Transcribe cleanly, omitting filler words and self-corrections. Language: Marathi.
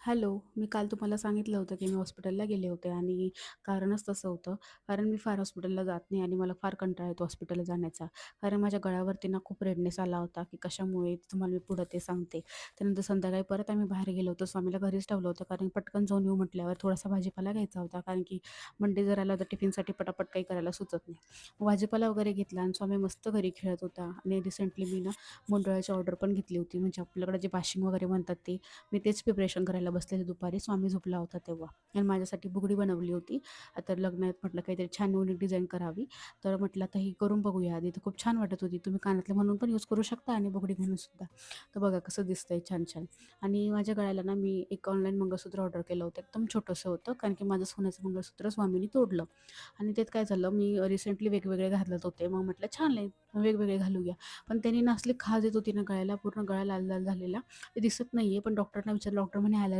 हॅलो. मी काल तुम्हाला सांगितलं होतं, की मी हॉस्पिटलला गेले होते आणि कारणच तसं होतं. कारण मी फार हॉस्पिटलला जात नाही आणि मला फार कंटाळा येतो हॉस्पिटलला जाण्याचा. कारण माझ्या गळ्यावरती ना खूप रेडनेस आला होता, की कशामुळे तुम्हाला मी पुढं ते सांगते. त्यानंतर संध्याकाळी परत आम्ही बाहेर गेलो होतो. स्वामीला घरीच ठेवलं होतं, कारण पटकन जाऊन येऊ म्हटल्यावर थोडासा भाजीपाला घ्यायचा होता. कारण की मंडे जर आला तर टिफिनसाठी पटापट काही करायला सुचत नाही. मग भाजीपाला वगैरे घेतला आणि स्वामी मस्त घरी खेळत होता आणि रिसेंटली मी ना मुंडळाची ऑर्डर पण घेतली होती. म्हणजे आपल्याकडे जे बाशिंग वगैरे म्हणतात ते मी तेच प्रिपरेशन करायला बसलेले दुपारी. स्वामी झोपला होता तेव्हा आणि माझ्यासाठी बुगडी बनवली होती. आता लग्न आहेत म्हटलं काहीतरी छान युनिक डिझाईन करावी. तर म्हटलं आता ही करून बघूया आधी. तर खूप छान वाटत होती. तुम्ही कानातले म्हणून पण यूज करू शकता आणि बुगडी म्हणून सुद्धा. तर बघा कसं दिसतंय छान-छान. आणि माझ्या गळ्याला ना मी एक ऑनलाईन मंगळसूत्र ऑर्डर केलं होतं. एकदम छोटंसं होतं कारण की माझं सोन्याचं मंगळसूत्र स्वामीनी तोडलं. आणि त्यात काय झालं मी रिसेंटली वेगवेगळे घालत होते. मग म्हटलं छान आहे वेगवेगळे घालूया. पण त्यांनी ना असली खाज येत होती ना गळ्याला, पूर्ण गळा लाल-लाल झालेला. ते दिसत नाहीये, पण डॉक्टरना विचारलं, डॉक्टर म्हणे